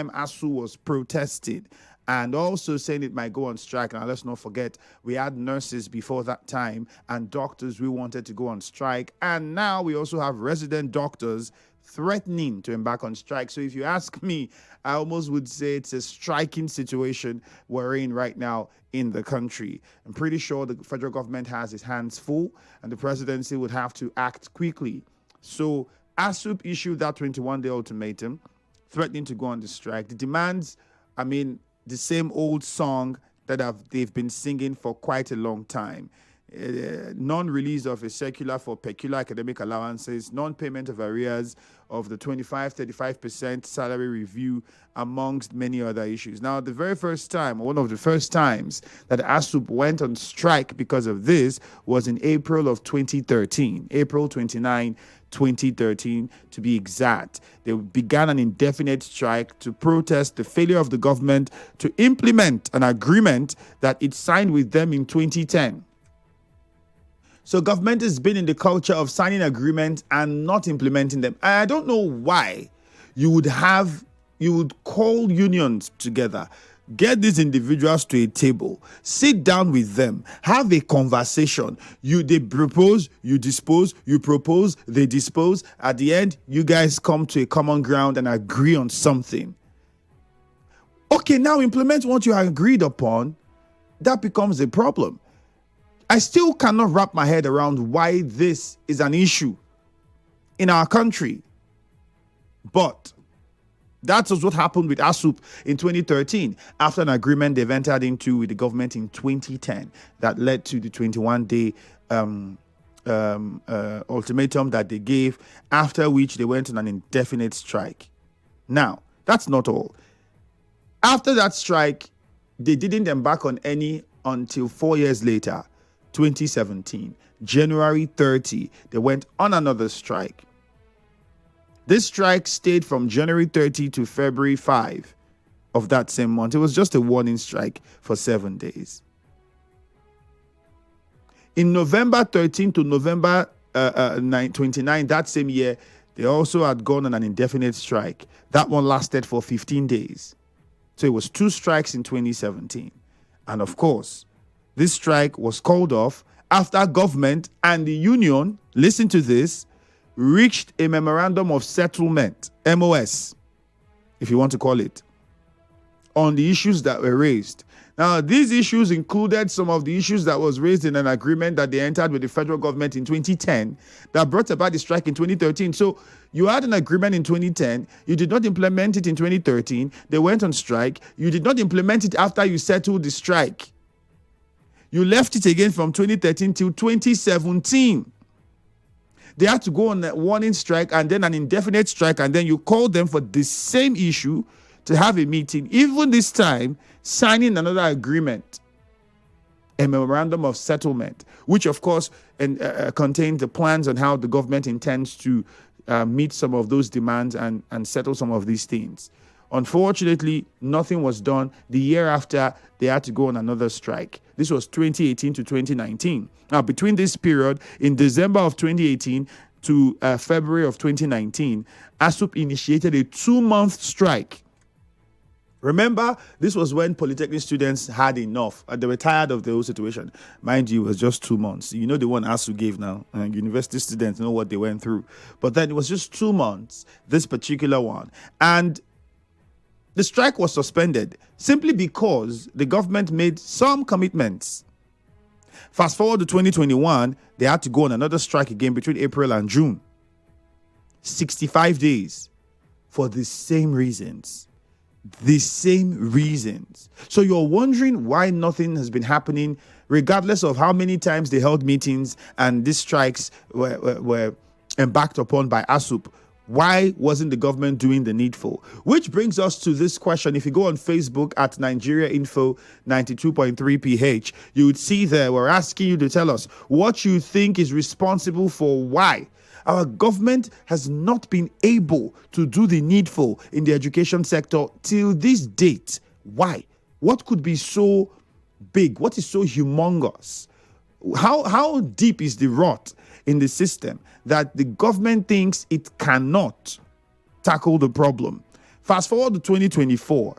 ASU was protesting and also saying it might go on strike. Now, let's not forget, we had nurses before that time and doctors who wanted to go on strike. And now we also have resident doctors threatening to embark on strike. So if you ask me, I almost would say it's a striking situation we're in right now in the country. I'm pretty sure the federal government has its hands full and the presidency would have to act quickly. So ASUP issued that 21-day ultimatum threatening to go on the strike. The demands, the same old song that they've been singing for quite a long time. Non-release of a circular for peculiar academic allowances, non-payment of arrears of the 25-35% salary review, amongst many other issues. Now, the very first time, or one of the first times that ASUP went on strike because of this was in April of 2013, April 29, 2013 to be exact. They began an indefinite strike to protest the failure of the government to implement an agreement that it signed with them in 2010. So government has been in the culture of signing agreements and not implementing them. I don't know why you would call unions together, get these individuals to a table, sit down with them, have a conversation. They propose, you dispose, you propose, they dispose. At the end, you guys come to a common ground and agree on something. Okay, now implement what you agreed upon. That becomes a problem. I still cannot wrap my head around why this is an issue in our country. But that was what happened with ASUP in 2013 after an agreement they've entered into with the government in 2010 that led to the 21-day ultimatum that they gave, after which they went on an indefinite strike. Now, that's not all. After that strike, they didn't embark on any until 4 years later, 2017, January 30, they went on another strike. This strike stayed from January 30 to February 5 of that same month. It was just a warning strike for 7 days. In November 13 to November 29, that same year, they also had gone on an indefinite strike. That one lasted for 15 days. So it was 2 strikes in 2017. And of course, this strike was called off after government and the union, listen to this, reached a memorandum of settlement, MOS, if you want to call it, on the issues that were raised. Now, these issues included some of the issues that was raised in an agreement that they entered with the federal government in 2010 that brought about the strike in 2013. So you had an agreement in 2010, you did not implement it in 2013, they went on strike, you did not implement it after you settled the strike. You left it again from 2013 till 2017. They had to go on a warning strike and then an indefinite strike, and then you called them for the same issue to have a meeting, even this time signing another agreement, a memorandum of settlement, which of course contains the plans on how the government intends to meet some of those demands and settle some of these things. Unfortunately, nothing was done. The year after, they had to go on another strike. This was 2018 to 2019. Now, between this period, in December of 2018 to February of 2019, ASUP initiated a 2-month strike. Remember, this was when Polytechnic students had enough. They were tired of the whole situation. Mind you, it was just 2 months. You know the one ASU gave now. And university students know what they went through. But then it was just 2 months, this particular one. And the strike was suspended simply because the government made some commitments. Fast forward to 2021, they had to go on another strike again between April and June. 65 days for the same reasons. The same reasons. So you're wondering why nothing has been happening, regardless of how many times they held meetings and these strikes were embarked upon by ASUP. Why wasn't the government doing the needful? Which brings us to this question. If you go on Facebook at Nigeria Info 92.3 PH, you would see there we're asking you to tell us what you think is responsible for why our government has not been able to do the needful in the education sector till this date. Why? What could be so big? What is so humongous? How deep is the rot in the system that the government thinks it cannot tackle the problem? Fast forward to 2024,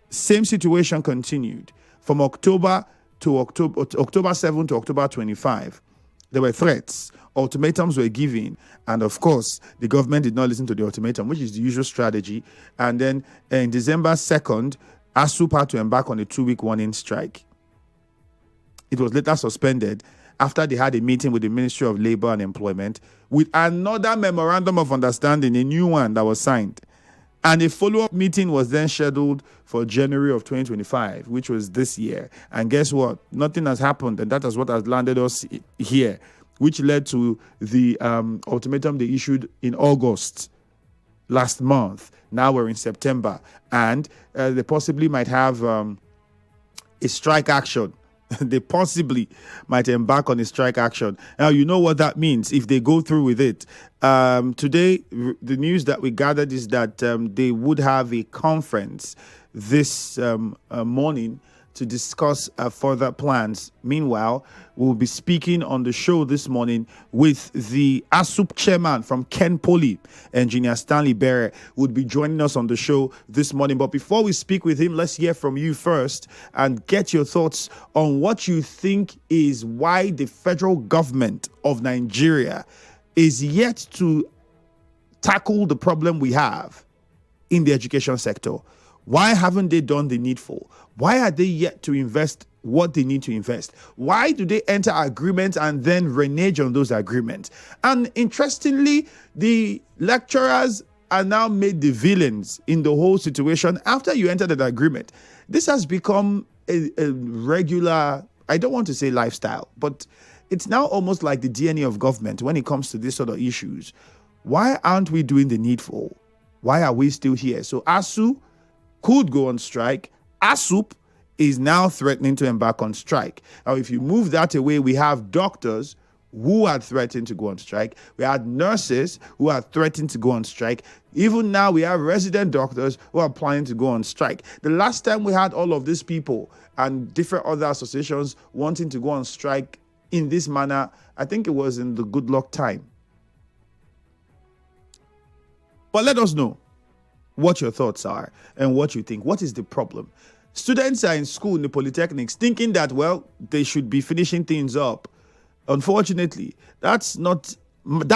same situation continued from October 7 to October 25. There were threats, ultimatums were given, and of course, the government did not listen to the ultimatum, which is the usual strategy. And then in December 2nd, ASUP had to embark on a 2-week warning strike. It was later suspended after they had a meeting with the Ministry of Labor and Employment with another memorandum of understanding, a new one that was signed. And a follow-up meeting was then scheduled for January of 2025, which was this year. And guess what? Nothing has happened, and that is what has landed us here, which led to the ultimatum they issued in August last month. Now we're in September, and they possibly might have a strike action. They possibly might embark on a strike action. Now, you know what that means if they go through with it. Today, the news that we gathered is that they would have a conference this morning to discuss further plans. Meanwhile, we'll be speaking on the show this morning with the ASUP chairman from Kenpoly, Engineer Stanley Bere, would be joining us on the show this morning. But before we speak with him, let's hear from you first and get your thoughts on what you think is why the federal government of Nigeria is yet to tackle the problem we have in the education sector. Why haven't they done the needful? Why are they yet to invest what they need to invest? Why do they enter agreements and then renege on those agreements? And interestingly, the lecturers are now made the villains in the whole situation after you enter that agreement. This has become a regular, I don't want to say lifestyle, but it's now almost like the DNA of government when it comes to this sort of issues. Why aren't we doing the needful? Why are we still here? So ASU could go on strike. ASUP is now threatening to embark on strike. Now, if you move that away, we have doctors who are threatening to go on strike. We had nurses who are threatening to go on strike. Even now, we have resident doctors who are planning to go on strike. The last time we had all of these people and different other associations wanting to go on strike in this manner, I think it was in the good luck time. But let us know what your thoughts are and what you think. What is the problem? Students are in school in the Polytechnics thinking that, well, they should be finishing things up. Unfortunately, that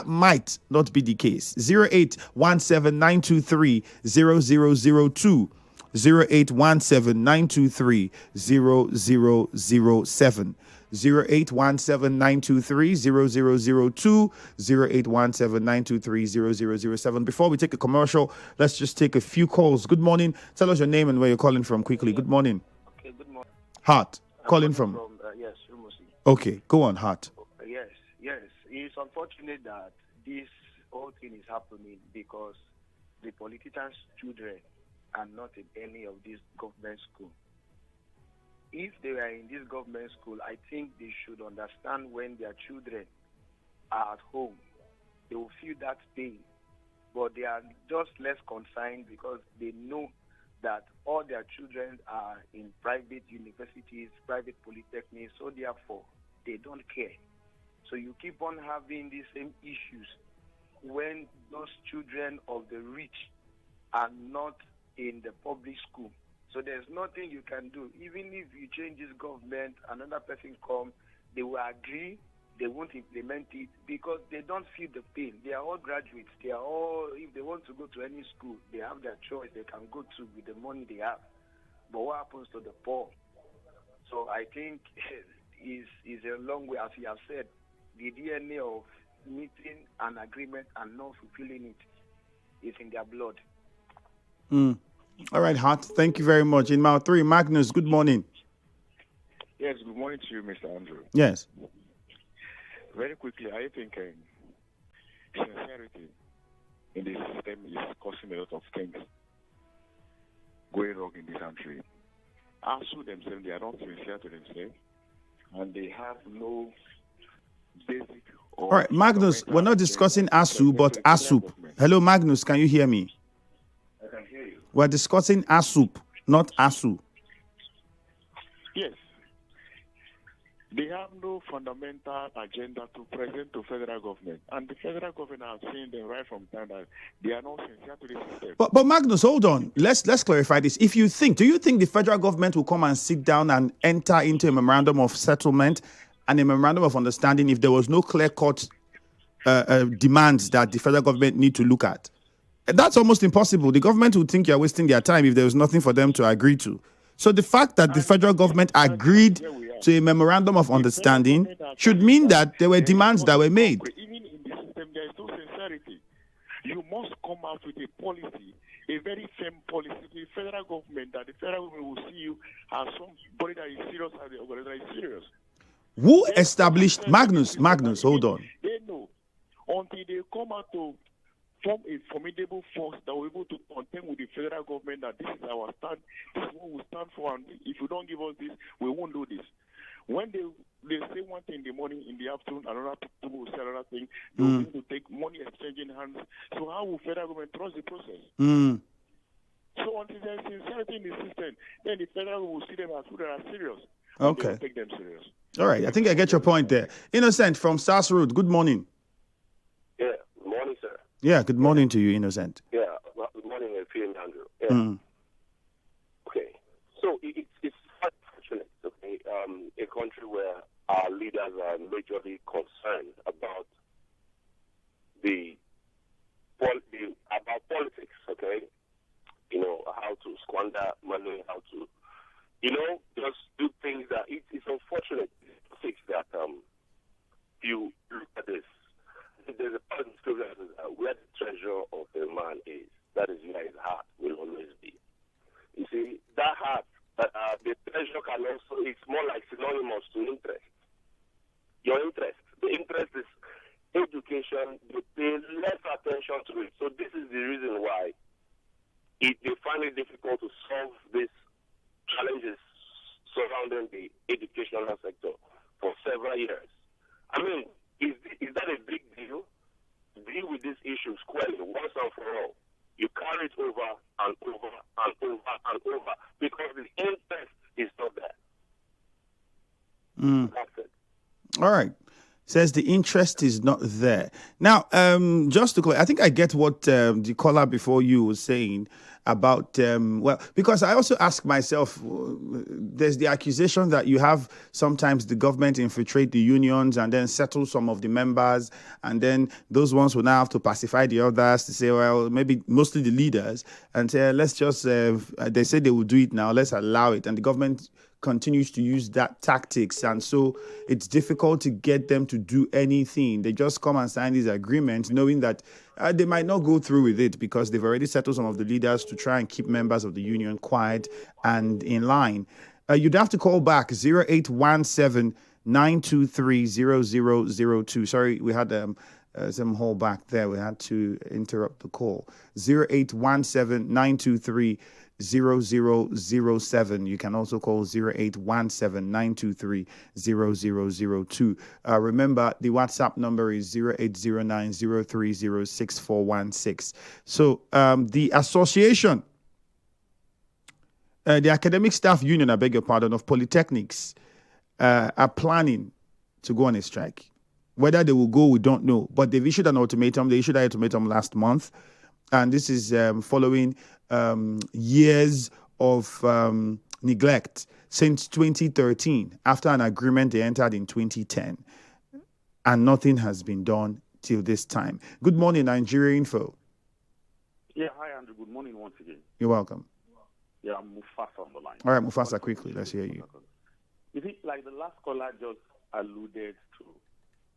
might not be the case. 0817-923-0002. 0817-923-0007. 0817-923-0002, 0817-923-0007. Before we take a commercial, let's just take a few calls. Good morning. Tell us your name and where you're calling from quickly. Good morning. Okay, good morning. Hart, calling from? Yes, Rumusi. Okay, go on, Hart. Yes. It's unfortunate that this whole thing is happening because the politicians' children are not in any of these government schools. If they are in this government school, I think they should understand when their children are at home, they will feel that pain. But they are just less concerned because they know that all their children are in private universities, private polytechnics, so therefore they don't care. So you keep on having these same issues when those children of the rich are not in the public school. So there's nothing you can do. Even if you change this government, another person come, they will agree, they won't implement it because they don't feel the pain. They are all graduates. They are all, if they want to go to any school, they have their choice. They can go to with the money they have. But what happens to the poor? So I think is a long way, as you have said, the DNA of meeting an agreement and not fulfilling it is in their blood. All right, Hart. Thank you very much. In mile 3, Magnus, good morning. Yes, good morning to you, Mr. Andrew. Yes. Very quickly, I think sincerity in the system is causing a lot of things going wrong in this country. ASU themselves, they are not sincere to themselves, and they have no basic. All right, Magnus, we're not discussing ASU, but ASUP. Hello, Magnus, can you hear me? I can hear you. We're discussing ASUP, not ASU. Yes. They have no fundamental agenda to present to federal government. And the federal government are saying them right from time that they are not sincere to the system. But Magnus, hold on. Let's clarify this. Do you think the federal government will come and sit down and enter into a memorandum of settlement and a memorandum of understanding if there was no clear-cut demands that the federal government need to look at? That's almost impossible. The government would think you're wasting their time if there was nothing for them to agree to. So the fact that the federal government agreed to a memorandum of understanding should mean that there were demands that were made. Even in the system, there is no sincerity. You must come out with a policy, a very firm policy to the federal government, that the federal government will see you as somebody that is serious and the organization is serious. Who established Magnus? Hold on. They know until they come out to form a formidable force that will be able to contend with the federal government that this is our stand, this is what we stand for, and if you don't give us this, we won't do this. When they say one thing in the morning, in the afternoon, another people will say another thing, they will need to take money exchanging hands. So how will federal government trust the process? So until there is sincerity in the system, then the federal will see them as who they are serious. Okay. They will take them serious. All right, I think I get your point there. Innocent from Stars Road, good morning. Yeah, good morning, sir. Yeah, good morning to you, Innocent. Yeah, well, good morning, Ifiemi Andrew. Yeah. Okay, so it's unfortunate, okay, a country where our leaders are majorly concerned about about politics, okay? You know, how to squander money, how to, just do things that it's unfortunate that you look at this. There's a part of the scripture that says, where the treasure of a man is, that is where his heart will always be. You see, that heart, the treasure can also, it's more like synonymous to interest. Your interest. The interest is education. They pay less attention to it. So this is the reason why they find it difficult to solve these challenges surrounding the educational sector for several years. I mean, is that a big deal? Deal with this issue squarely once and for all. You carry it over and over and over and over because the interest is not there. That's it. All right. Says the interest is not there. Now, just to clear, I think I get what the caller before you was saying about, because I also ask myself, there's the accusation that you have sometimes the government infiltrate the unions and then settle some of the members, and then those ones will now have to pacify the others to say, well, maybe mostly the leaders, and say, let's just, they say they will do it now, let's allow it. And the government continues to use that tactics, and so it's difficult to get them to do anything. They just come and sign these agreements knowing that they might not go through with it because they've already settled some of the leaders to try and keep members of the union quiet and in line. You'd have to call back 0817 923 0002. Sorry, we had some hold back there. We had to interrupt the call. 0817 923 0007. You can also call 0817 923 0002. Remember, the WhatsApp number is 0809 030 6416. So the association, the Academic Staff Union, I beg your pardon, of Polytechnics are planning to go on a strike. Whether they will go, we don't know. But they've issued an ultimatum. They issued an ultimatum last month. And this is following years of neglect since 2013, after an agreement they entered in 2010. And nothing has been done till this time. Good morning, Nigeria Info. Yeah, hi, Andrew. Good morning once again. You're welcome. Yeah, I'm Mufasa on the line. All right, Mufasa, quickly. Let's hear you. You see, like the last caller just alluded to,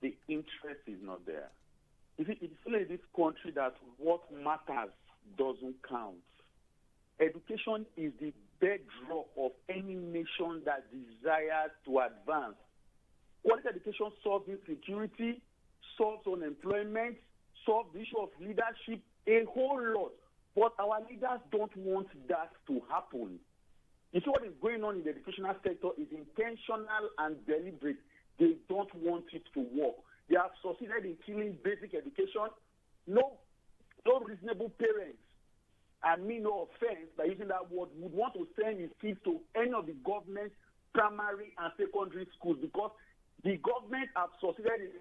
the interest is not there. You see, it's only in this country that what matters doesn't count. Education is the bedrock of any nation that desires to advance. Quality education solves insecurity, solves unemployment, solves the issue of leadership, a whole lot. But our leaders don't want that to happen. You see, what is going on in the educational sector is intentional and deliberate. They don't want it to work. They have succeeded in killing basic education. No reasonable parents, I mean no offense by using that word, would want to send his kids to any of the government primary and secondary schools because the government have succeeded in